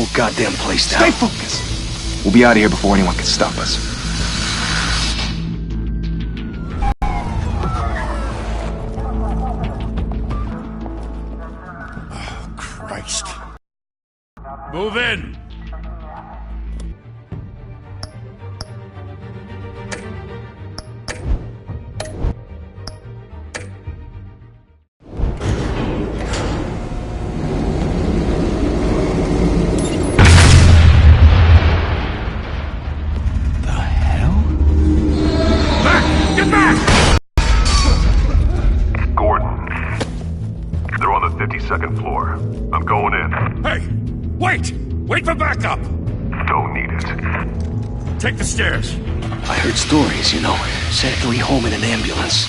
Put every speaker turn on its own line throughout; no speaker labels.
whole goddamn place down.
Stay focused. We'll be out of here before anyone can stop us.
Oh, Christ.
Move in!
Second floor. I'm going in.
Hey! Wait! Wait for backup!
Don't need it.
Take the stairs.
I heard stories, you know. Sent Illy home in an ambulance.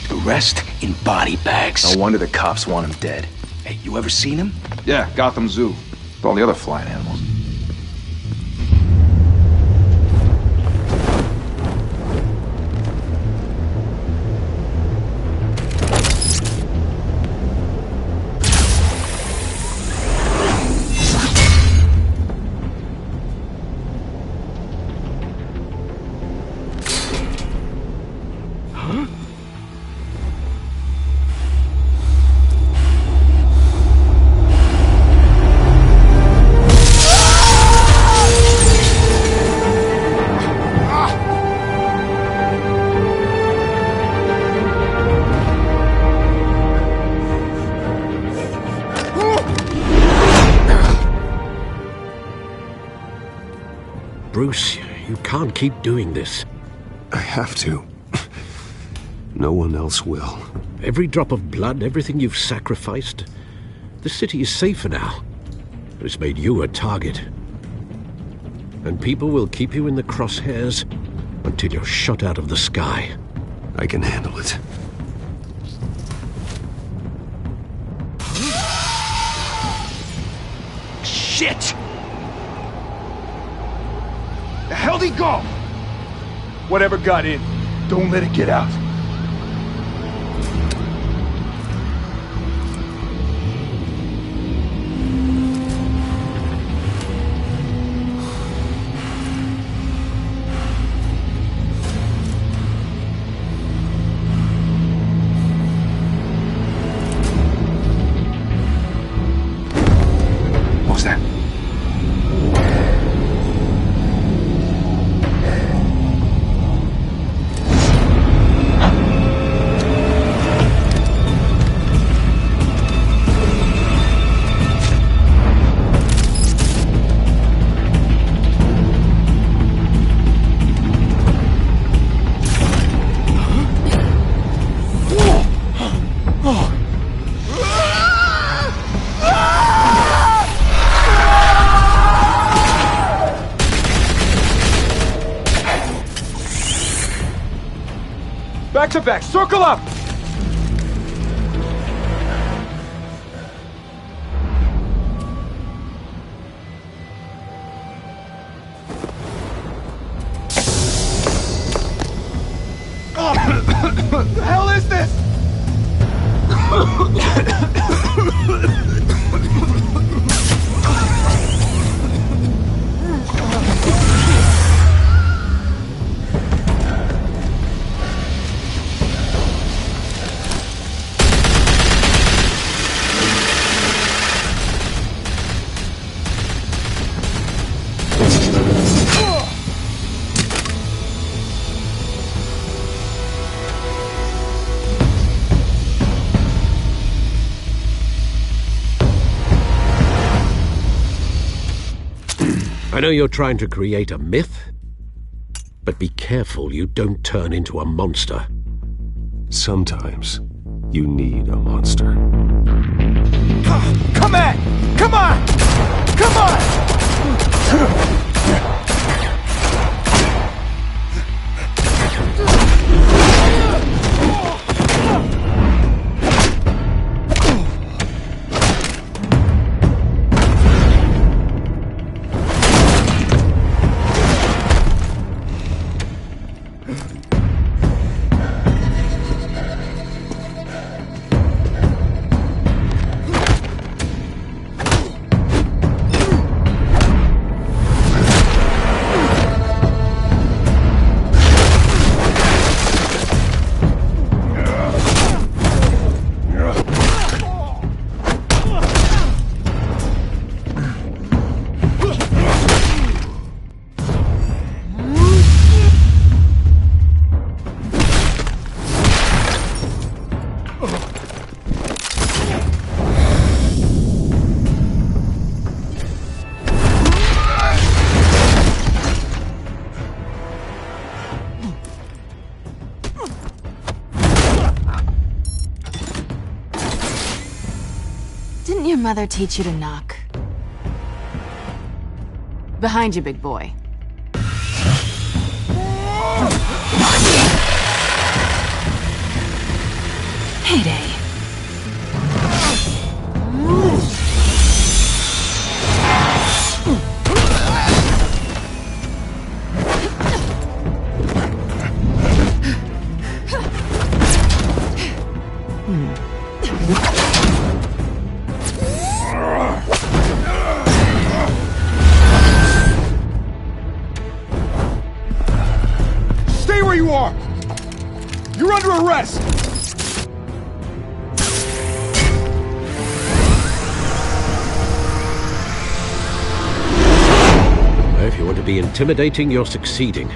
The rest in body bags.
No wonder the cops want him dead.
Hey, you ever seen him?
Yeah, Gotham Zoo. With all the other flying animals.
Bruce, you can't keep doing this.
I have to. No one else will.
Every drop of blood, everything you've sacrificed. The city is safer now. But it's made you a target. And people will keep you in the crosshairs until you're shot out of the sky.
I can handle it.
Shit! The hell'd he go? Whatever got in, don't let it get out. What was that? Back to back, circle up! What the hell is this?
I know you're trying to create a myth, but be careful you don't turn into a monster.
Sometimes you need a monster.
Come on! Come on! Come on!
Didn't your mother teach you to knock? Behind you, big boy. Heyday.
Stay where you are! You're under arrest!
If you want to be intimidating, you're succeeding.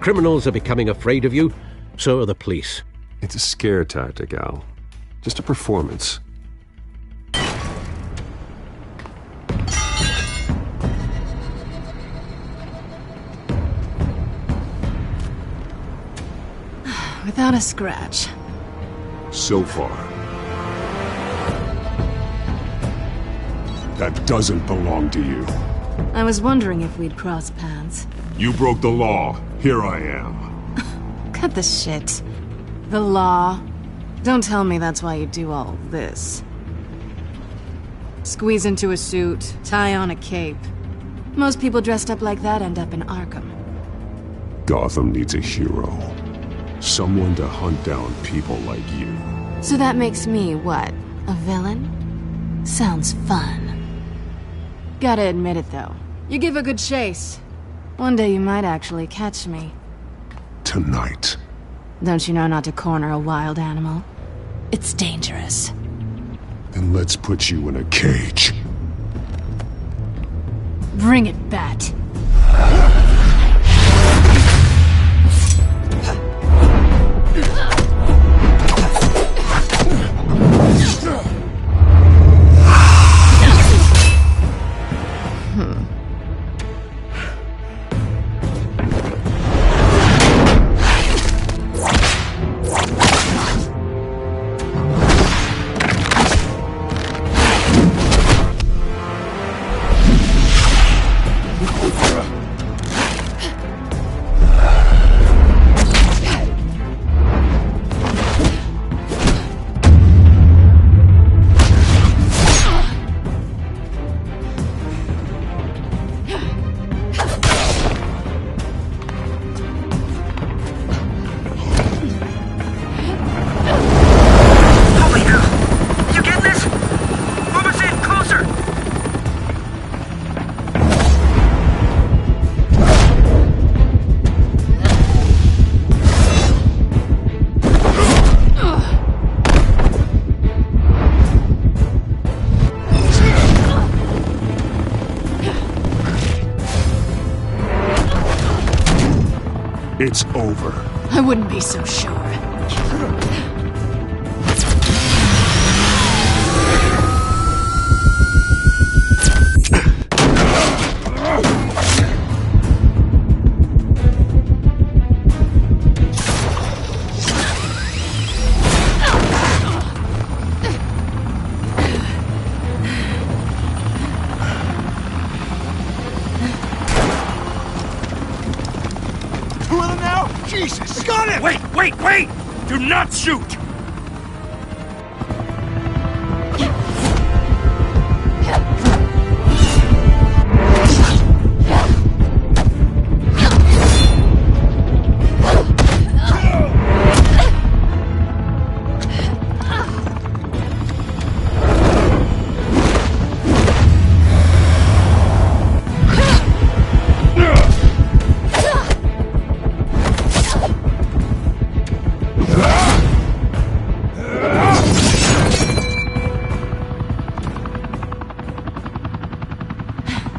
Criminals are becoming afraid of you, so are the police.
It's a scare tactic, Al. Just a performance.
Without a scratch.
So far. That doesn't belong to you.
I was wondering if we'd cross paths.
You broke the law. Here I am.
Cut the shit. The law. Don't tell me that's why you do all this. Squeeze into a suit, tie on a cape. Most people dressed up like that end up in Arkham.
Gotham needs a hero. Someone to hunt down people like you.
So that makes me, what, a villain? Sounds fun. Gotta admit it, though. You give a good chase. One day you might actually catch me.
Tonight.
Don't you know not to corner a wild animal? It's dangerous.
Then let's put you in a cage.
Bring it, Bat.
It's over.
I wouldn't be so sure.
Jesus! Got him!
Wait! Do not shoot!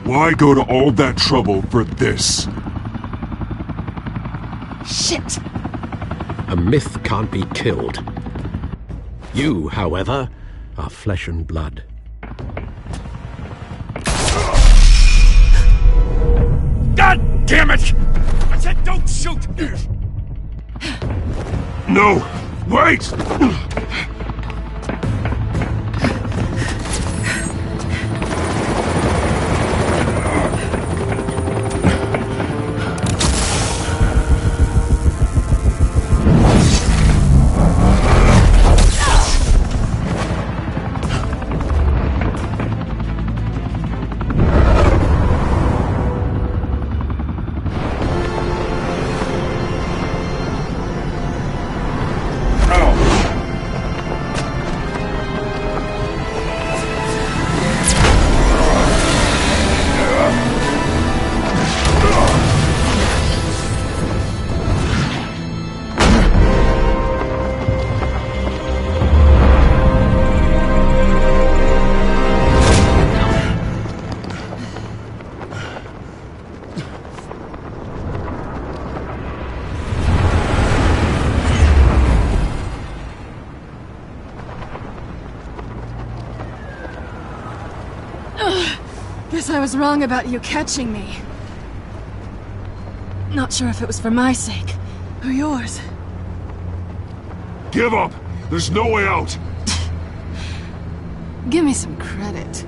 Why go to all that trouble for this?
Shit!
A myth can't be killed. You, however, are flesh and blood.
God damn it! I said don't shoot!
No! Wait!
Guess I was wrong about you catching me. Not sure if it was for my sake, or yours.
Give up! There's no way out!
Give me some credit.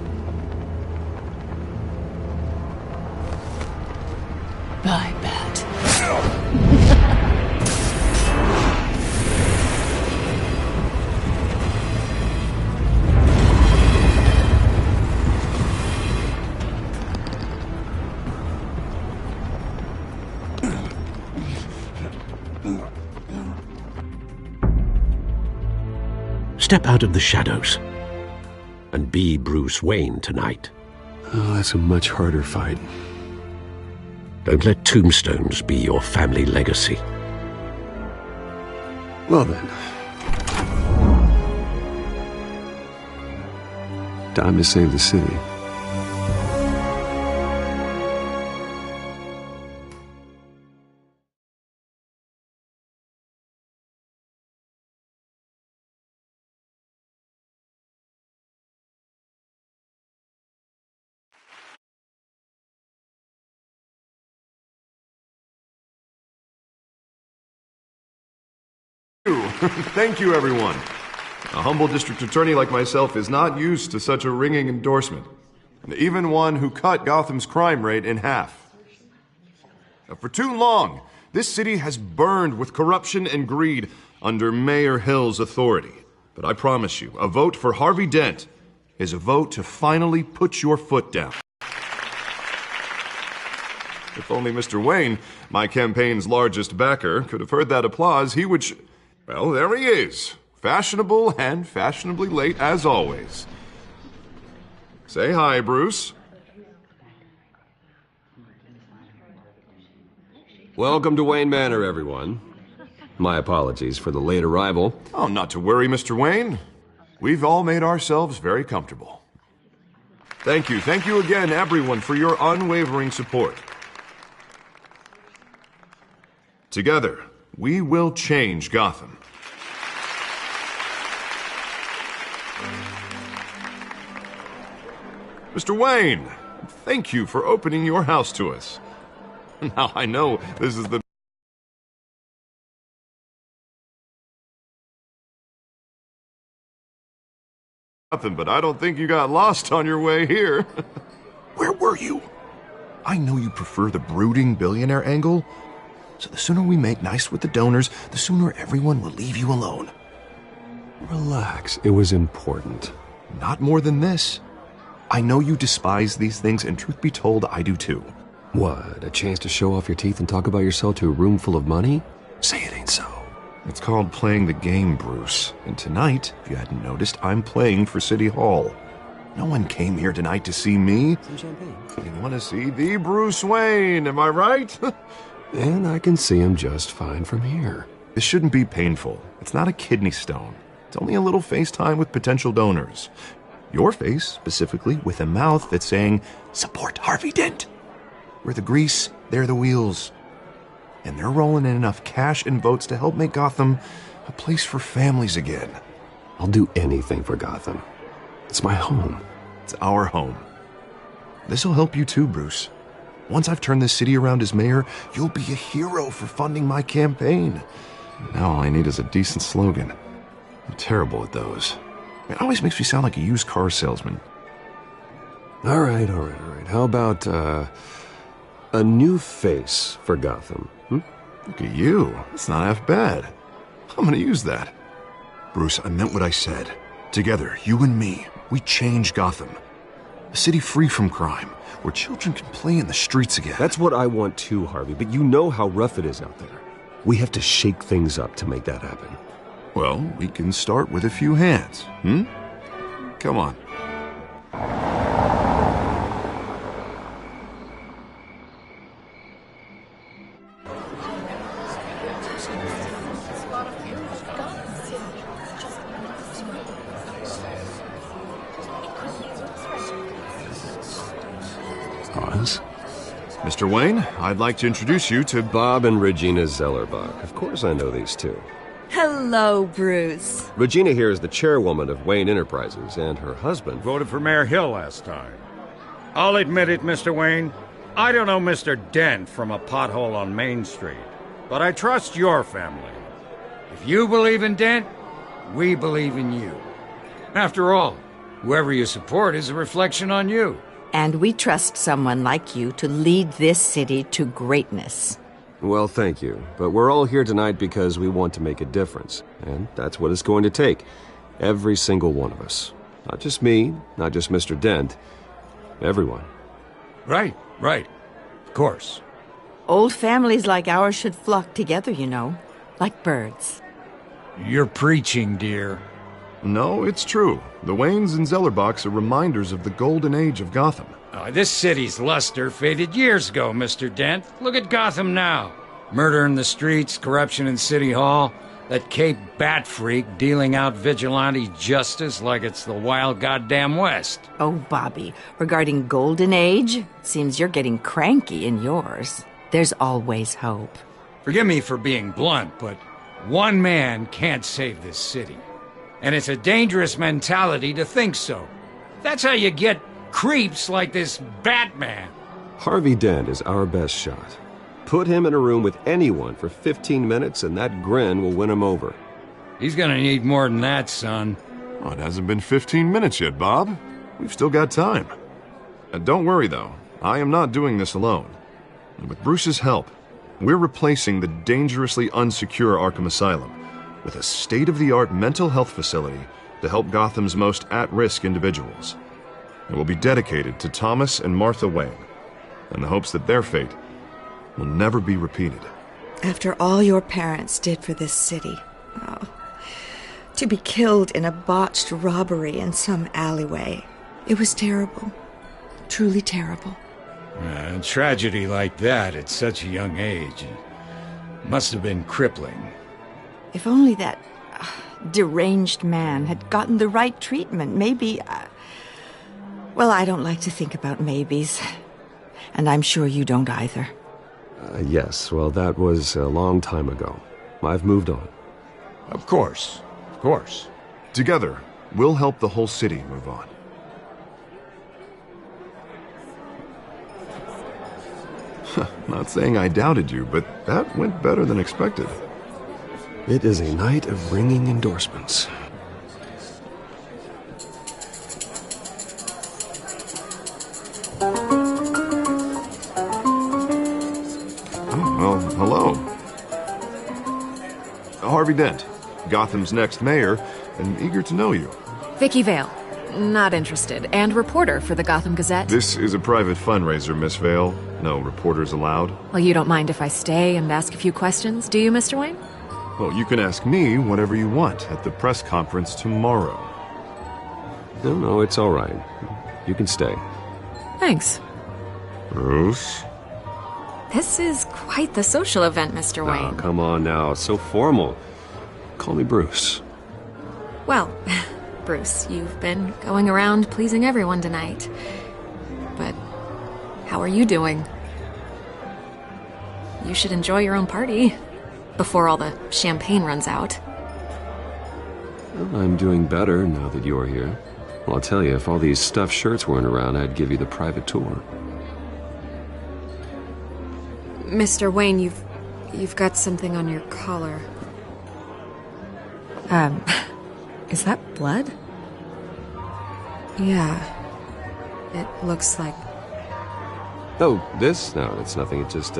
Bye, Bat.
Step out of the shadows and be Bruce Wayne tonight.
Oh, that's a much harder fight.
Don't let tombstones be your family legacy.
Well then. Time to save the city.
Thank you, everyone. A humble district attorney like myself is not used to such a ringing endorsement. Even one who cut Gotham's crime rate in half. For too long, this city has burned with corruption and greed under Mayor Hill's authority. But I promise you, a vote for Harvey Dent is a vote to finally put your foot down. If only Mr. Wayne, my campaign's largest backer, could have heard that applause, he would... Well, there he is. Fashionable and fashionably late as always. Say hi, Bruce.
Welcome to Wayne Manor, everyone. My apologies for the late arrival.
Oh, not to worry, Mr. Wayne. We've all made ourselves very comfortable. Thank you again, everyone, for your unwavering support. Together, we will change Gotham. Mr. Wayne, thank you for opening your house to us. Now, I know this is the... Nothing, but I don't think you got lost on your way here. Where were you? I know you prefer the brooding billionaire angle, so the sooner we make nice with the donors, the sooner everyone will leave you alone.
Relax, it was important.
Not more than this. I know you despise these things, and truth be told, I do too.
What, a chance to show off your teeth and talk about yourself to a room full of money? Say it ain't so.
It's called playing the game, Bruce. And tonight, if you hadn't noticed, I'm playing for City Hall. No one came here tonight to see me.
Some champagne.
They want to see the Bruce Wayne, am I right?
And I can see him just fine from here.
This shouldn't be painful. It's not a kidney stone. It's only a little FaceTime with potential donors. Your face, specifically, with a mouth that's saying, support Harvey Dent. We're the grease, they're the wheels. And they're rolling in enough cash and votes to help make Gotham a place for families again.
I'll do anything for Gotham. It's my home.
It's our home. This'll help you too, Bruce. Once I've turned this city around as mayor, you'll be a hero for funding my campaign. Now all I need is a decent slogan. I'm terrible at those. It always makes me sound like a used car salesman.
All right. How about, a new face for Gotham?
Look at you. That's not half bad. I'm gonna use that. Bruce, I meant what I said. Together, you and me, we change Gotham. A city free from crime, where children can play in the streets again.
That's what I want too, Harvey, but you know how rough it is out there. We have to shake things up to make that happen.
Well, we can start with a few hands, Come on. Mr. Wayne, I'd like to introduce you to
Bob and Regina Zellerbach. Of course I know these two.
Hello, Bruce.
Regina here is the chairwoman of Wayne Enterprises, and her husband
Voted for Mayor Hill last time. I'll admit it, Mr. Wayne. I don't know Mr. Dent from a pothole on Main Street, but I trust your family. If you believe in Dent, we believe in you. After all, whoever you support is a reflection on you.
And we trust someone like you to lead this city to greatness.
Well, thank you. But we're all here tonight because we want to make a difference. And that's what it's going to take. Every single one of us. Not just me, not just Mr. Dent. Everyone.
Right. Of course.
Old families like ours should flock together, you know. Like birds.
You're preaching, dear.
No, it's true. The Waynes and Zellerbachs are reminders of the golden age of Gotham.
This city's luster faded years ago, Mr. Dent. Look at Gotham now. Murder in the streets, corruption in City Hall, that Cape Bat freak dealing out vigilante justice like it's the wild goddamn West.
Oh, Bobby, regarding Golden Age, seems you're getting cranky in yours. There's always hope.
Forgive me for being blunt, but one man can't save this city. And it's a dangerous mentality to think so. That's how you get creeps like this Batman.
Harvey Dent is our best shot. Put him in a room with anyone for 15 minutes and that grin will win him over.
He's gonna need more than that, son.
Oh, it hasn't been 15 minutes yet, Bob. We've still got time. Don't worry, though. I am not doing this alone. And with Bruce's help, we're replacing the dangerously unsecure Arkham Asylum with a state-of-the-art mental health facility to help Gotham's most at-risk individuals. It will be dedicated to Thomas and Martha Wayne, in the hopes that their fate will never be repeated.
After all your parents did for this city, to be killed in a botched robbery in some alleyway, it was terrible. Truly terrible.
A tragedy like that at such a young age must have been crippling.
If only that deranged man had gotten the right treatment, maybe... Well, I don't like to think about maybes. And I'm sure you don't either.
Yes, well, that was a long time ago. I've moved on.
Of course.
Together, we'll help the whole city move on. Not saying I doubted you, but that went better than expected.
It is a night of ringing endorsements.
Oh, well, hello. Harvey Dent, Gotham's next mayor, and eager to know you.
Vicky Vale. Not interested. And reporter for the Gotham Gazette.
This is a private fundraiser, Miss Vale. No reporters allowed.
Well, you don't mind if I stay and ask a few questions, do you, Mr. Wayne?
Well, you can ask me whatever you want at the press conference tomorrow.
No, it's all right. You can stay.
Thanks.
Bruce?
This is quite the social event, Mr. Wayne.
Oh, come on now. So formal. Call me Bruce.
Well, Bruce, you've been going around pleasing everyone tonight. But how are you doing? You should enjoy your own party before all the champagne runs out.
Well, I'm doing better now that you're here. Well, I'll tell you, if all these stuffed shirts weren't around, I'd give you the private tour.
Mr. Wayne, you've got something on your collar.
Is that blood?
Yeah. It looks like...
Oh, this? No, it's nothing. It just,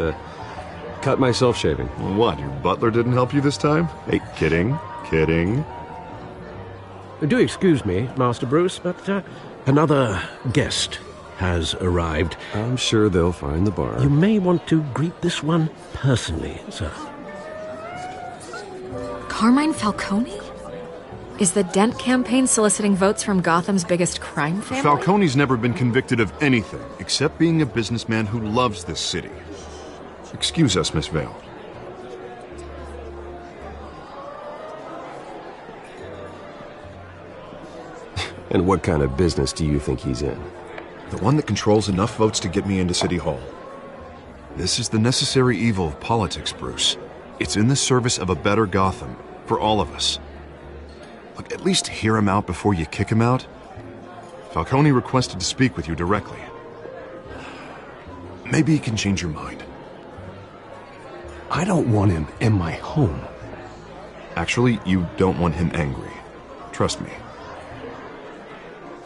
cut myself shaving.
What, your butler didn't help you this time? Hey, kidding.
Do excuse me, Master Bruce, but another guest has arrived.
I'm sure they'll find the bar.
You may want to greet this one personally, sir.
Carmine Falcone? Is the Dent campaign soliciting votes from Gotham's biggest crime family?
Falcone's never been convicted of anything, except being a businessman who loves this city. Excuse us, Miss Vale.
And what kind of business do you think he's in?
The one that controls enough votes to get me into City Hall. This is the necessary evil of politics, Bruce. It's in the service of a better Gotham, for all of us. Look, at least hear him out before you kick him out. Falcone requested to speak with you directly. Maybe he can change your mind.
I don't want him in my home.
Actually, you don't want him angry. Trust me.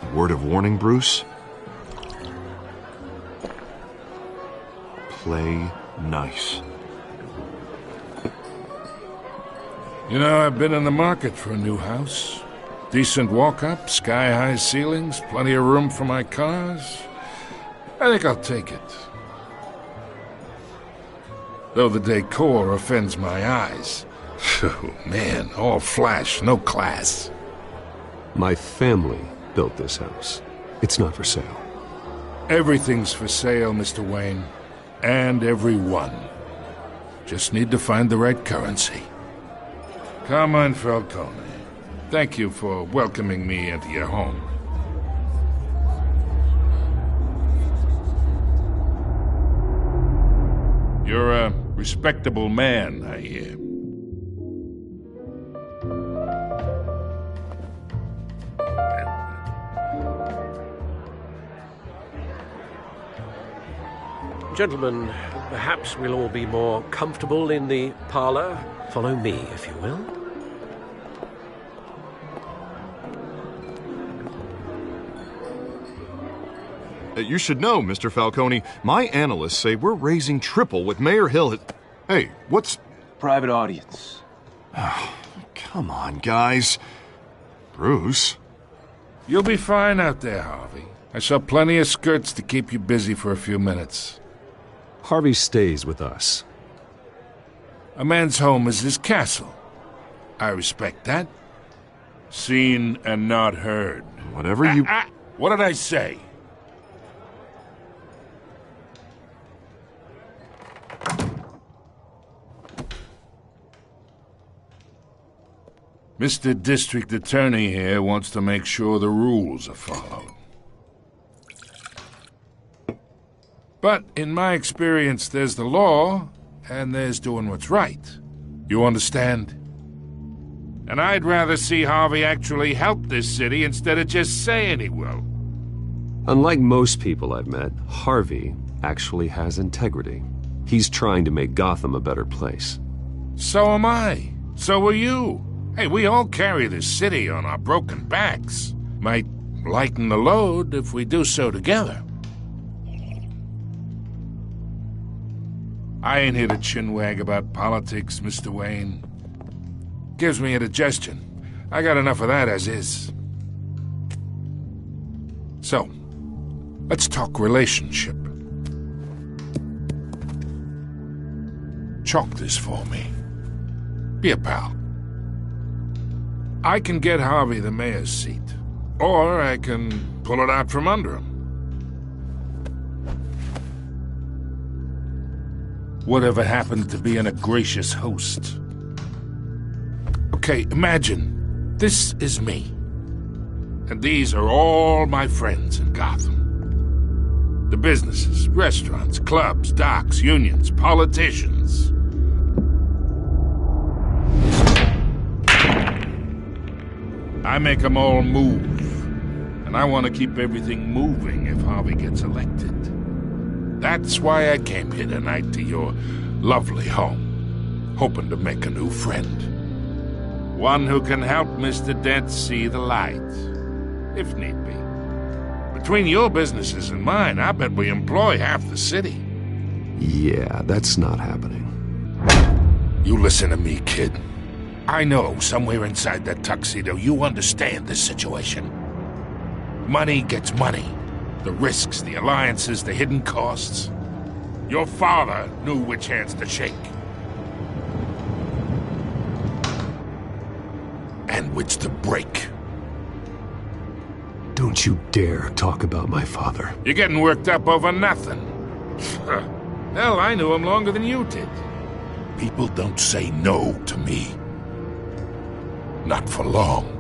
A word of warning, Bruce. Play nice.
You know, I've been in the market for a new house. Decent walk-up, sky-high ceilings, plenty of room for my cars. I think I'll take it. Though the decor offends my eyes. Oh, man, all flash, no class.
My family built this house. It's not for sale.
Everything's for sale, Mr. Wayne. And everyone. Just need to find the right currency. Carmine Falcone, thank you for welcoming me into your home. You're a respectable man, I hear.
Gentlemen, perhaps we'll all be more comfortable in the parlor. Follow me, if you will.
You should know, Mr. Falcone, my analysts say we're raising triple with Mayor Hill. Hey, what's...
Private audience.
Oh, come on, guys. Bruce?
You'll be fine out there, Harvey. I saw plenty of skirts to keep you busy for a few minutes.
Harvey stays with us.
A man's home is his castle. I respect that. Seen and not heard.
Whatever you...
What did I say? Mr. District Attorney here wants to make sure the rules are followed. But in my experience, there's the law, and there's doing what's right. You understand? And I'd rather see Harvey actually help this city instead of just saying he will.
Unlike most people I've met, Harvey actually has integrity. He's trying to make Gotham a better place.
So am I. So are you. Hey, we all carry this city on our broken backs. Might lighten the load if we do so together. I ain't here to chinwag about politics, Mr. Wayne. Gives me indigestion. I got enough of that as is. So, let's talk relationship. Chalk this for me. Be a pal. I can get Harvey the mayor's seat, or I can pull it out from under him. Whatever happened to being a gracious host? Okay, imagine this is me, and these are all my friends in Gotham. The businesses, restaurants, clubs, docks, unions, politicians. I make them all move. And I want to keep everything moving if Harvey gets elected. That's why I came here tonight to your lovely home, hoping to make a new friend. One who can help Mr. Dent see the light, if need be. Between your businesses and mine, I bet we employ half the city.
Yeah, that's not happening.
You listen to me, kid. I know somewhere inside that tuxedo you understand this situation. Money gets money. The risks, the alliances, the hidden costs. Your father knew which hands to shake. And which to break.
Don't you dare talk about my father.
You're getting worked up over nothing. Hell, I knew him longer than you did. People don't say no to me. Not for long.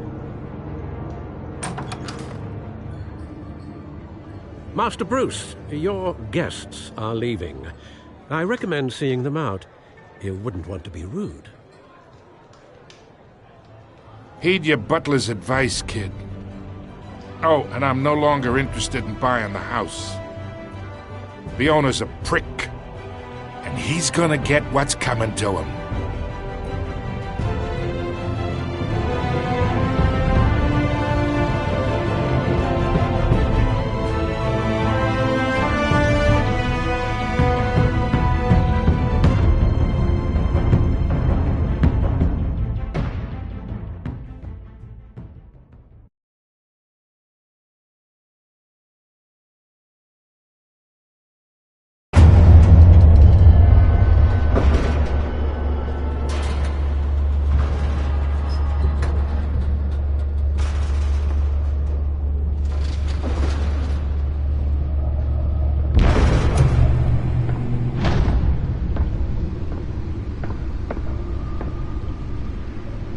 Master Bruce, your guests are leaving. I recommend seeing them out. You wouldn't want to be rude.
Heed your butler's advice, kid. Oh, and I'm no longer interested in buying the house. The owner's a prick, and he's gonna get what's coming to him.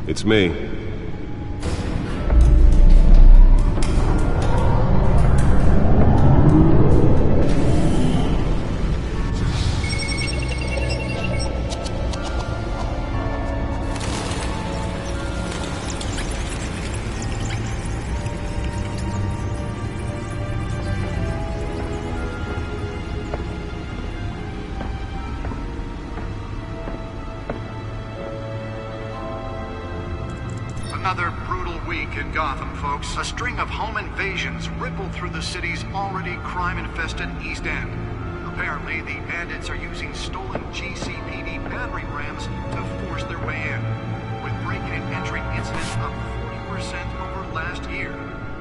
It's me.
Another brutal week in Gotham, folks. A string of home invasions rippled through the city's already crime-infested East End. Apparently, the bandits are using stolen GCPD battering rams to force their way in, with break-in and entry incidents up 40% over last year.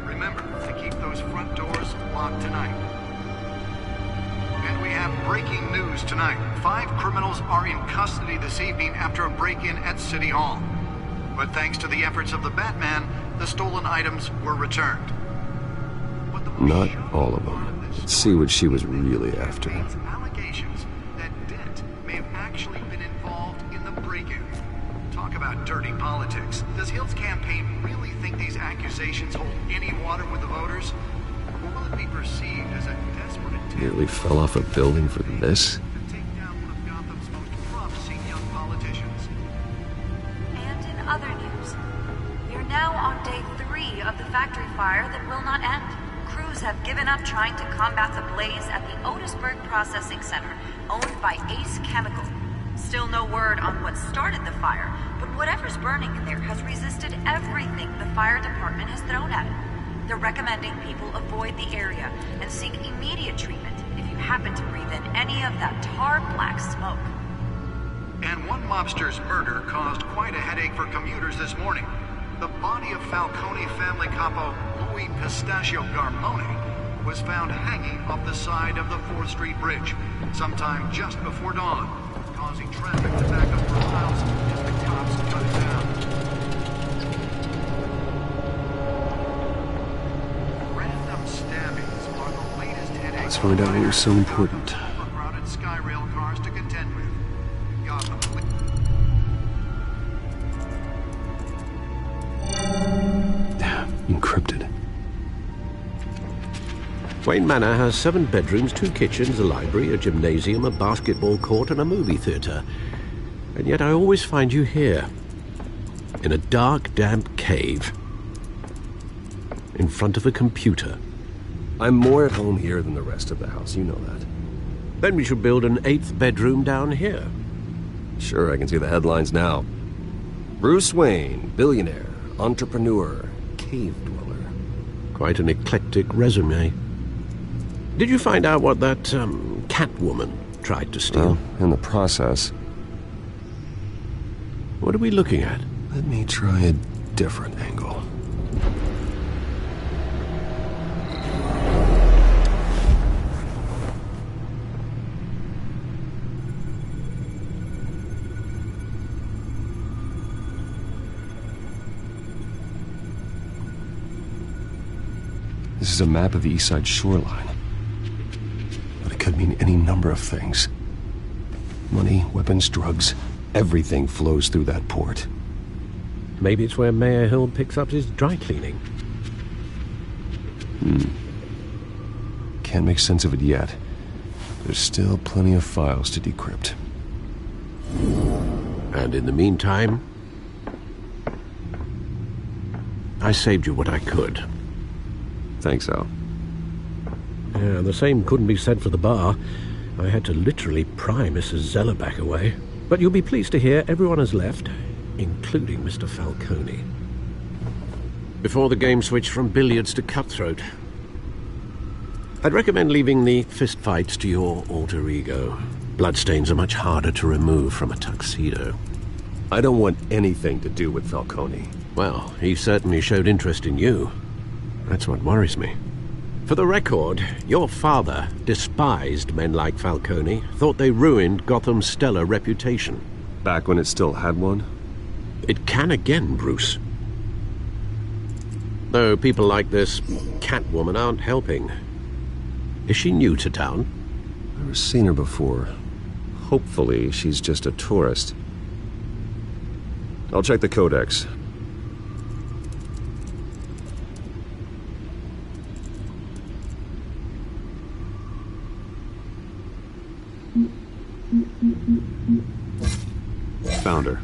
Remember to keep those front doors locked tonight. And we have breaking news tonight. 5 criminals are in custody this evening after a break-in at City Hall. But thanks to the efforts of the Batman, the stolen items were returned.
Not all of them. Let's see what she was really after.
Allegations that Dent may have actually been involved in the break-in. Talk about dirty politics. Does Hill's campaign really think these accusations hold any water with the voters? Or will it be perceived as a desperate attempt?
Nearly fell off a building for this?
Other news. You're now on day 3 of the factory fire that will not end. Crews have given up trying to combat the blaze at the Otisburg Processing Center, owned by Ace Chemical. Still no word on what started the fire, but whatever's burning in there has resisted everything the fire department has thrown at it. They're recommending people avoid the area and seek immediate treatment if you happen to breathe in any of that tar black smoke.
And one mobster's murder caused quite a headache for commuters this morning. The body of Falcone family capo Louis Pistachio Garmone was found hanging off the side of the 4th Street Bridge sometime just before dawn, causing traffic to back up for miles as the cops cut it down. Random stabbings are the latest headache.
Let's find out what was so important.
Overcrowded Skyrail cars to contend with.
Encrypted.
Wayne Manor has 7 bedrooms, 2 kitchens, a library, a gymnasium, a basketball court, and a movie theater. And yet I always find you here, in a dark, damp cave. in front of a computer.
I'm more at home here than the rest of the house, you know that.
Then we should build an 8th bedroom down here.
Sure, I can see the headlines now. Bruce Wayne, billionaire, entrepreneur, cave dweller.
Quite an eclectic resume. Did you find out what that, Catwoman tried to steal?
Well, in the process.
What are we looking at?
Let me try a different angle. This is a map of the East Side shoreline. But it could mean any number of things. Money, weapons, drugs, everything flows through that port.
Maybe it's where Mayor Hill picks up his dry cleaning.
Can't make sense of it yet. There's still plenty of files to decrypt.
And in the meantime, I saved you what I could.
Thanks, Al.
Yeah, the same couldn't be said for the bar. I had to literally pry Mrs. Zellerback away. But you'll be pleased to hear everyone has left, including Mr. Falcone. Before the game switched from billiards to cutthroat. I'd recommend leaving the fistfights to your alter ego. Bloodstains are much harder to remove from a tuxedo.
I don't want anything to do with Falcone.
Well, he certainly showed interest in you. That's what worries me. For the record, your father despised men like Falcone, thought they ruined Gotham's stellar reputation.
Back when it still had one?
It can again, Bruce. Though people like this Catwoman aren't helping. Is she new to town?
Never seen her before. Hopefully, she's just a tourist. I'll check the codex. Found her.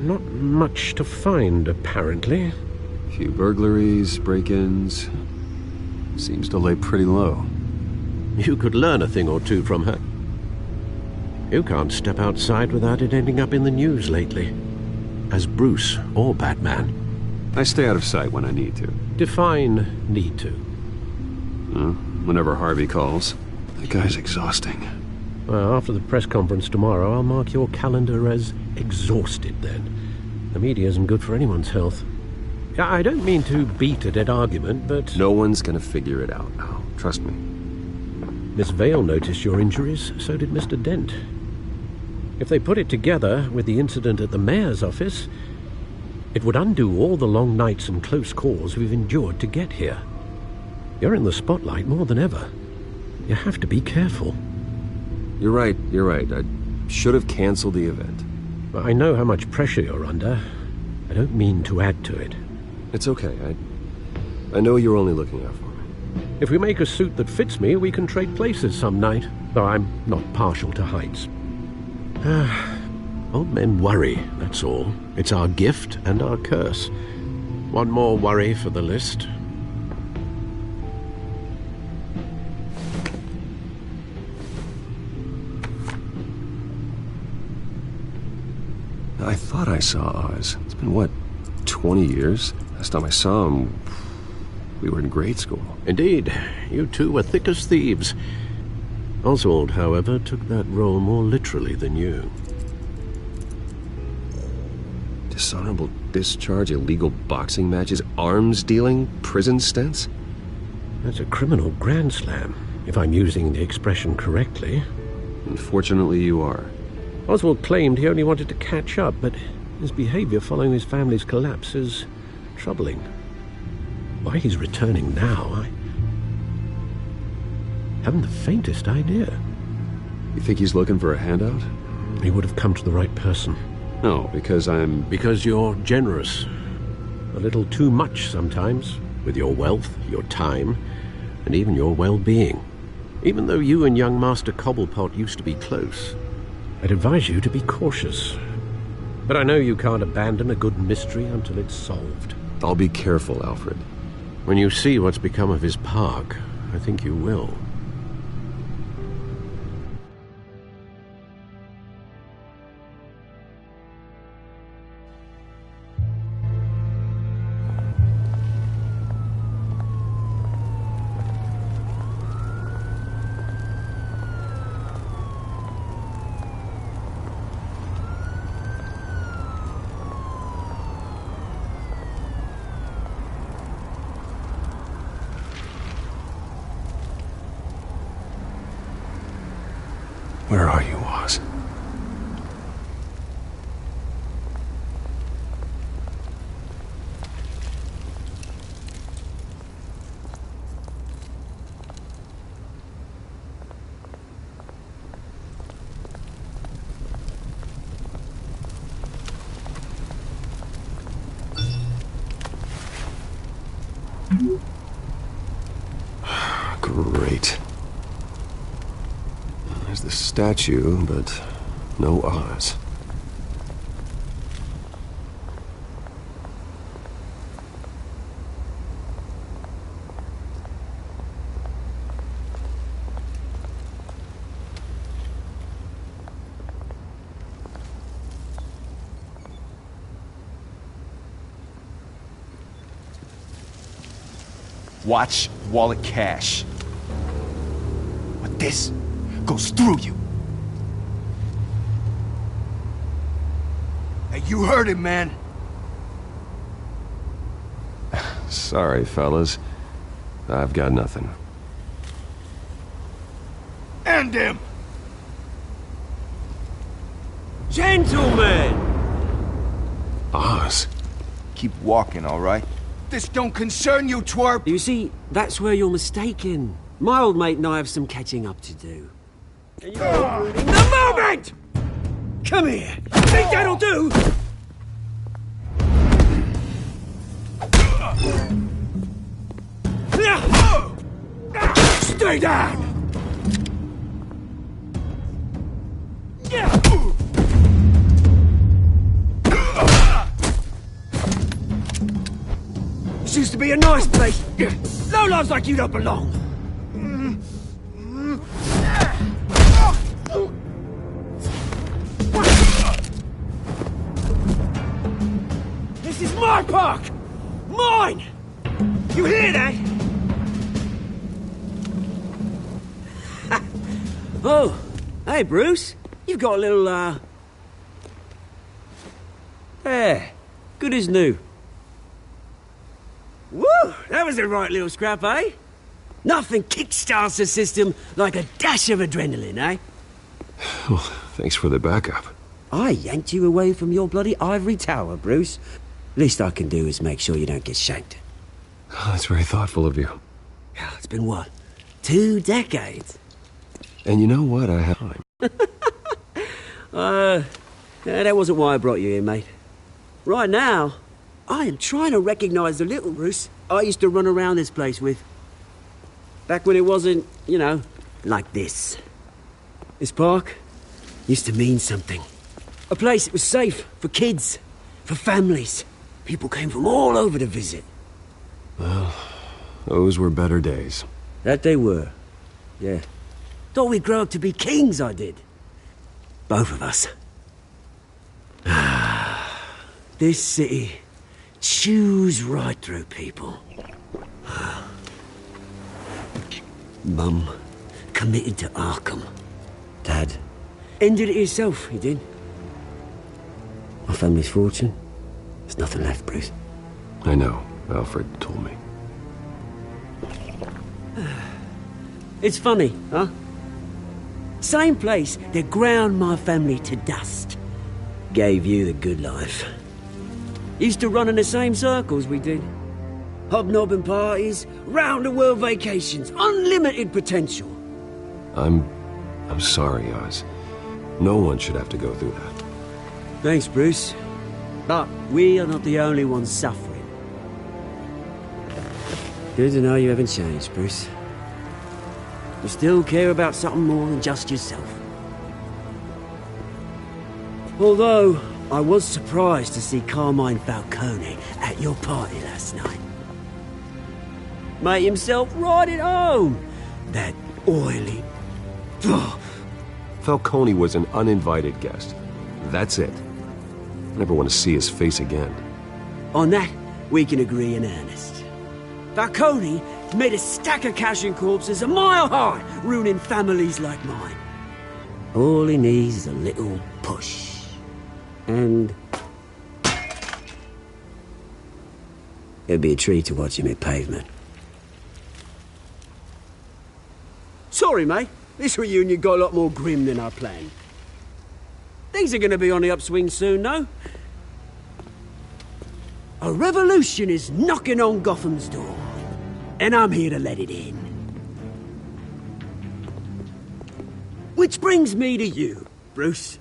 Not much to find, apparently.
Few burglaries, break-ins. Seems to lay pretty low.
You could learn a thing or two from her. You can't step outside without it ending up in the news lately. As Bruce or Batman.
I stay out of sight when I need to.
Define need to.
Whenever Harvey calls. That guy's exhausting.
Well, after the press conference tomorrow, I'll mark your calendar as exhausted then. The media isn't good for anyone's health. I don't mean to beat a dead argument, but...
No one's gonna figure it out now. Trust me.
Miss Vale noticed your injuries, so did Mr. Dent. If they put it together with the incident at the mayor's office, it would undo all the long nights and close calls we've endured to get here. You're in the spotlight more than ever. You have to be careful.
You're right. I should have canceled the event.
I know how much pressure you're under. I don't mean to add to it.
It's okay. I know you're only looking out for me.
If we make a suit that fits me, we can trade places some night. Though I'm not partial to heights. Old men worry, that's all. It's our gift and our curse. One more worry for the list.
I thought I saw Oz. It's been, what, 20 years? Last time I saw him, we were in grade school.
Indeed. You two were thick as thieves. Oswald, however, took that role more literally than you.
Dishonorable discharge, illegal boxing matches, arms dealing, prison stints?
That's a criminal grand slam, if I'm using the expression correctly.
Unfortunately, you are.
Oswald claimed he only wanted to catch up, but his behavior following his family's collapse is troubling. Why he's returning now, I haven't the faintest idea.
You think he's looking for a handout?
He would have come to the right person.
No, because
Because you're generous. A little too much sometimes, with your wealth, your time, and even your well-being. Even though you and young Master Cobblepot used to be close, I'd advise you to be cautious. But I know you can't abandon a good mystery until it's solved.
I'll be careful, Alfred.
When you see what's become of his park, I think you will.
Where are you, Oz?
Great. There's the statue, but no Oz.
Watch wallet cash. But this goes through you. Hey, you heard it, man.
Sorry, fellas. I've got nothing.
End him!
Gentlemen!
Oz.
Keep walking, all right? This don't concern you, twerp!
You see, that's where you're mistaken. My old mate and I have some catching up to do. And you're ruining the moment! Come here! Think that'll do? Stay down! This used to be a nice place. Lowlifes like you don't belong. This is my park! Mine! You hear that? Oh, hey Bruce. You've got a little, There. Good as new. Woo! That was a right little scrap, eh? Nothing kickstarts the system like a dash of adrenaline, eh?
Well, thanks for the backup.
I yanked you away from your bloody ivory tower, Bruce. Least I can do is make sure you don't get shanked.
Oh, that's very thoughtful of you.
It's been what? 2 decades?
And you know what? I have time.
That wasn't why I brought you here, mate. Right now, I am trying to recognize the little Bruce I used to run around this place with. Back when it wasn't, you know, like this. This park used to mean something. A place that was safe for kids, for families. People came from all over to visit.
Well, those were better days.
That they were, yeah. Thought we'd grow up to be kings, I did. Both of us. This city chews right through people. Mum committed to Arkham. Dad ended it himself, he did. My family's fortune, there's nothing left, Bruce.
I know. Alfred told me.
It's funny, huh? Same place that ground my family to dust. Gave you the good life. Used to run in the same circles we did. Hobnobbing parties, round-the-world vacations, unlimited potential.
I'm sorry, Oz. No one should have to go through that.
Thanks, Bruce. But we are not the only ones suffering. Good to know you haven't changed, Bruce. You still care about something more than just yourself. Although, I was surprised to see Carmine Falcone at your party last night. Made himself right at home. That oily...
Falcone was an uninvited guest. That's it. I never want to see his face again.
On that, we can agree in earnest. Falcone made a stack of cash and corpses a mile high, ruining families like mine. All he needs is a little push. And... it'd be a treat to watch him hit pavement. Sorry, mate. This reunion got a lot more grim than I planned. Things are gonna be on the upswing soon, though. A revolution is knocking on Gotham's door, and I'm here to let it in. Which brings me to you, Bruce.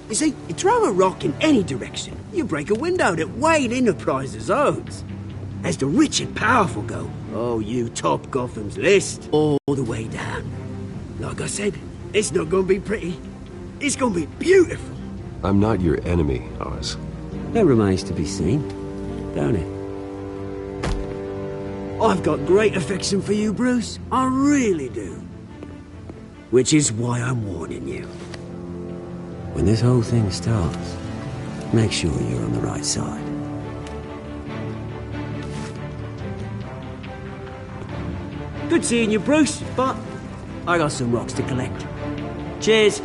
You see, you throw a rock in any direction, you break a window that Wayne Enterprises owns. As the rich and powerful go, oh, you top Gotham's list, all the way down. Like I said, it's not gonna be pretty. It's gonna be beautiful.
I'm not your enemy, Oz.
That remains to be seen, don't it? I've got great affection for you, Bruce. I really do. Which is why I'm warning you. When this whole thing starts, make sure you're on the right side. Good seeing you, Bruce, but I got some rocks to collect. Cheers.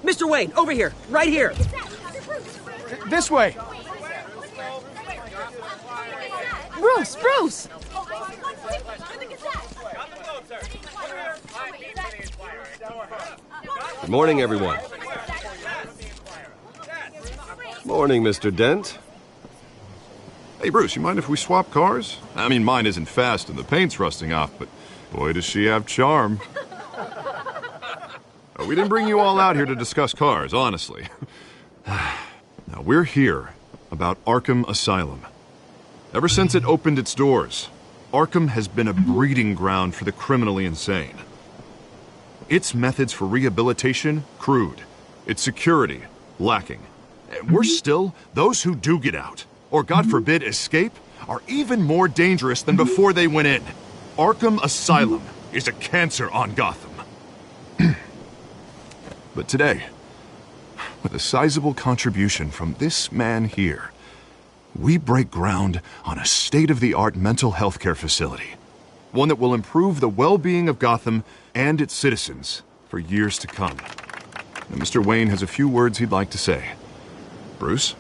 Mr. Wayne, over here, right here.
This way.
Bruce, Bruce!
Good morning, everyone. Morning, Mr. Dent.
Hey, Bruce, you mind if we swap cars? I mean, mine isn't fast and the paint's rusting off, but boy, does she have charm. We didn't bring you all out here to discuss cars, honestly. Now, we're here about Arkham Asylum. Ever since it opened its doors, Arkham has been a breeding ground for the criminally insane. Its methods for rehabilitation, crude. Its security, lacking. And worse still, those who do get out, or God forbid escape, are even more dangerous than before they went in. Arkham Asylum is a cancer on Gotham. But today, with a sizable contribution from this man here, we break ground on a state-of-the-art mental health care facility. One that will improve the well-being of Gotham and its citizens for years to come. And Mr. Wayne has a few words he'd like to say. Bruce?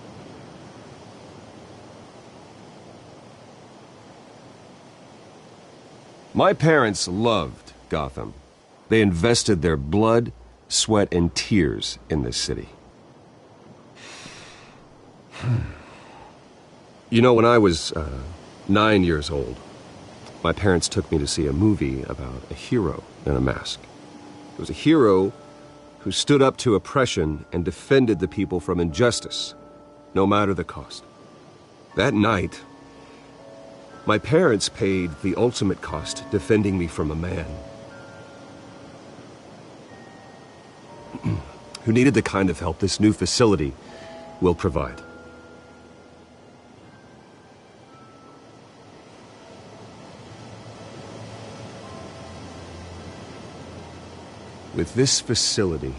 My parents loved Gotham. They invested their blood, sweat, and tears in this city. You know, when I was 9 years old, my parents took me to see a movie about a hero in a mask. It was a hero who stood up to oppression and defended the people from injustice, no matter the cost. That night, my parents paid the ultimate cost defending me from a man who needed the kind of help this new facility will provide. With this facility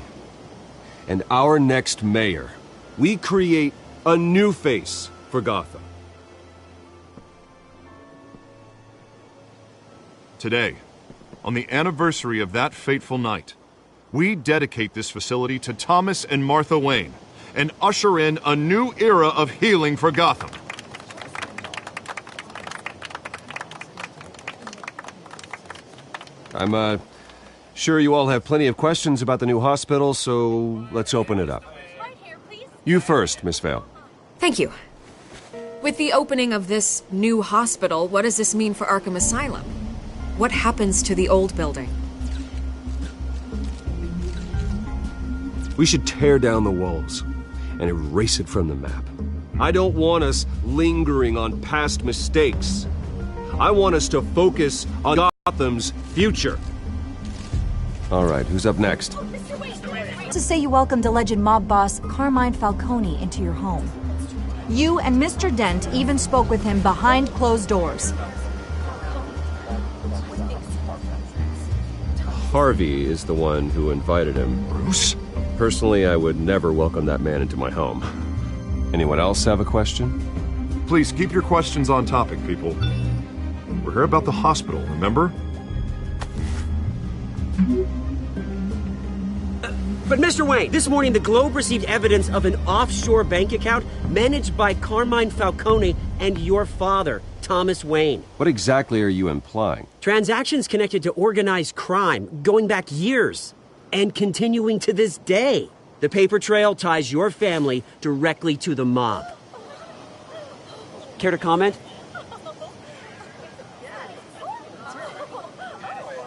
and our next mayor, we create a new face for Gotham.
Today, on the anniversary of that fateful night, we dedicate this facility to Thomas and Martha Wayne and usher in a new era of healing for Gotham.
I'm sure you all have plenty of questions about the new hospital, so let's open it up. You first, Miss Vale.
Thank you. With the opening of this new hospital, what does this mean for Arkham Asylum? What happens to the old building?
We should tear down the walls and erase it from the map. I don't want us lingering on past mistakes. I want us to focus on Gotham's future. All right, who's up next?
To say you welcomed alleged mob boss Carmine Falcone into your home. You and Mr. Dent even spoke with him behind closed doors.
Harvey is the one who invited him.
Bruce?
Personally, I would never welcome that man into my home. Anyone else have a question?
Please keep your questions on topic, people. We're here about the hospital, remember?
But Mr. Wayne, this morning the Globe received evidence of an offshore bank account managed by Carmine Falcone and your father, Thomas Wayne.
What exactly are you implying?
Transactions connected to organized crime going back years and continuing to this day. The paper trail ties your family directly to the mob. Care to comment?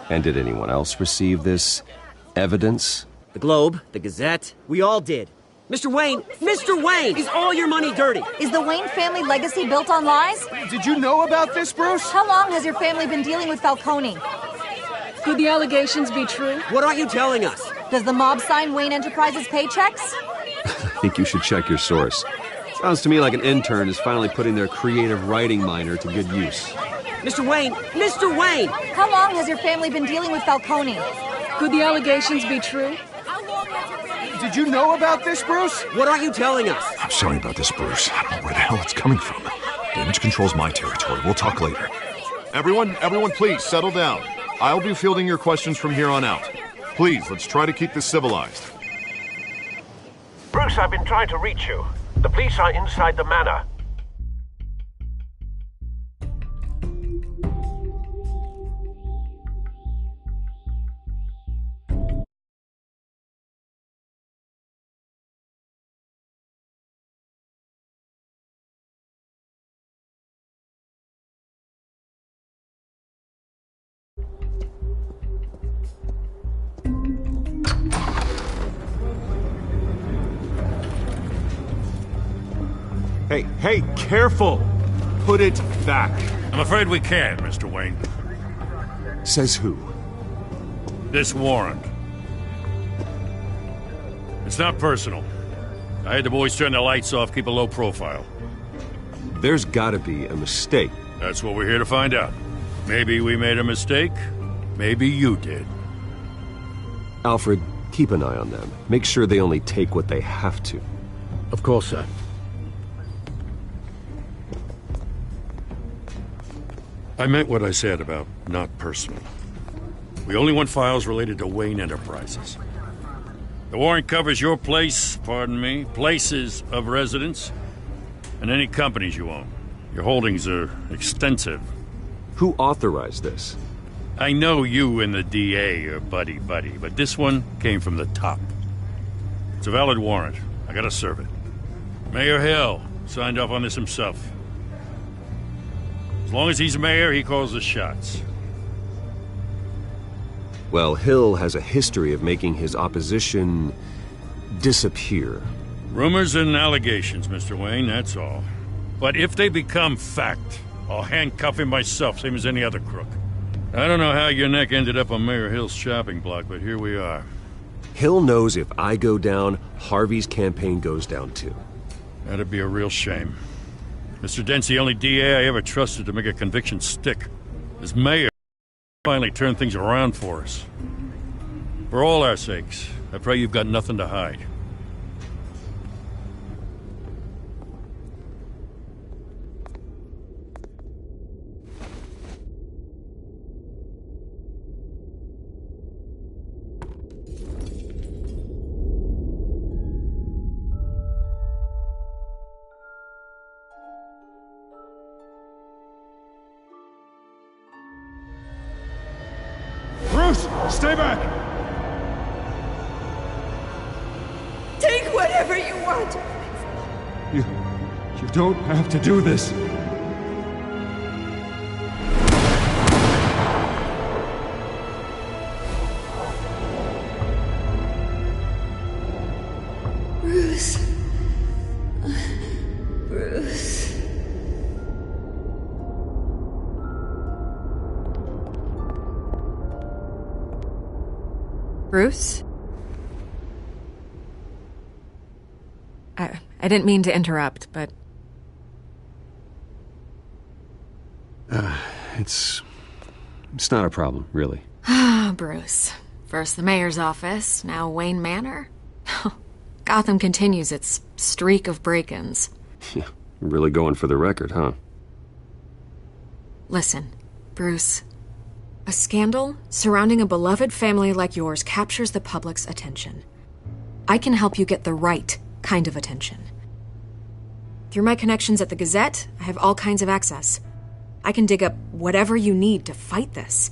And did anyone else receive this evidence?
The Globe, the Gazette, we all did. Mr. Wayne, is all your money dirty?
Is the Wayne family legacy built on lies?
Did you know about this, Bruce?
How long has your family been dealing with Falcone?
Could the allegations be true?
What aren't you telling us?
Does the mob sign Wayne Enterprises paychecks?
I think you should check your source. Sounds to me like an intern is finally putting their creative writing minor to good use.
Mr. Wayne!
How long has your family been dealing with Falcone?
Could the allegations be true?
Did you know about this, Bruce?
What aren't you telling us?
I'm sorry about this, Bruce. I don't know where the hell it's coming from. Damage control's my territory. We'll talk later.
Everyone, please, settle down. I'll be fielding your questions from here on out. Please, let's try to keep this civilized.
Bruce, I've been trying to reach you. The police are inside the manor.
Hey, careful! Put it back.
I'm afraid we can't, Mr. Wayne.
Says who?
This warrant. It's not personal. I had the boys turn the lights off, keep a low profile.
There's gotta be a mistake.
That's what we're here to find out. Maybe we made a mistake. Maybe you did.
Alfred, keep an eye on them. Make sure they only take what they have to.
Of course, sir.
I meant what I said about not personal. We only want files related to Wayne Enterprises. The warrant covers your place, places of residence, and any companies you own. Your holdings are extensive.
Who authorized this?
I know you and the DA are buddy-buddy, but this one came from the top. It's a valid warrant. I gotta serve it. Mayor Hill signed off on this himself. As long as he's mayor, he calls the shots.
Well, Hill has a history of making his opposition disappear.
Rumors and allegations, Mr. Wayne, that's all. But if they become fact, I'll handcuff him myself, same as any other crook. I don't know how your neck ended up on Mayor Hill's shopping block, but here we are.
Hill knows if I go down, Harvey's campaign goes down too.
That'd be a real shame. Mr. Dent's the only DA I ever trusted to make a conviction stick. As mayor, finally turned things around for us. For all our sakes, I pray you've got nothing to hide.
Bruce, stay back!
Take whatever you want.
You don't have to do this.
Bruce. Bruce.
Bruce? I didn't mean to interrupt, but...
It's not a problem, really.
Ah, Bruce. First the mayor's office, now Wayne Manor. Gotham continues its streak of break-ins.
Yeah, really going for the record, huh?
Listen, Bruce. A scandal surrounding a beloved family like yours captures the public's attention. I can help you get the right kind of attention. Through my connections at the Gazette, I have all kinds of access. I can dig up whatever you need to fight this.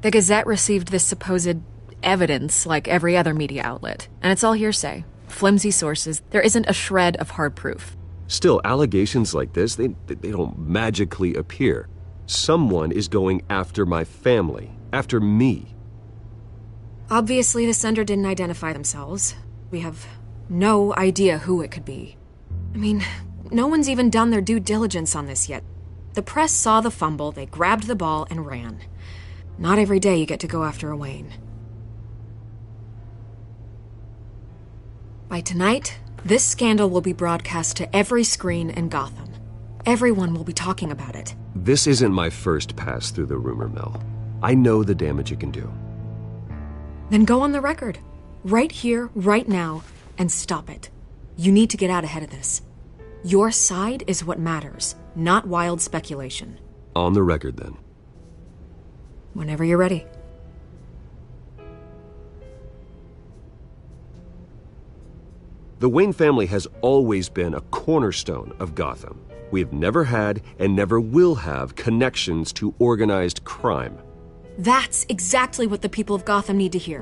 The Gazette received this supposed evidence like every other media outlet, and it's all hearsay. Flimsy sources. There isn't a shred of hard proof.
Still, allegations like this, they don't magically appear. Someone is going after my family, after me.
Obviously, the sender didn't identify themselves. We have no idea who it could be. I mean, no one's even done their due diligence on this yet. The press saw the fumble, they grabbed the ball and ran. Not every day you get to go after a Wayne. By tonight, this scandal will be broadcast to every screen in Gotham. Everyone will be talking about it.
This isn't my first pass through the rumor mill. I know the damage it can do.
Then go on the record. Right here, right now, and stop it. You need to get out ahead of this. Your side is what matters, not wild speculation.
On the record, then.
Whenever you're ready.
The Wayne family has always been a cornerstone of Gotham. We have never had and never will have connections to organized crime.
That's exactly what the people of Gotham need to hear.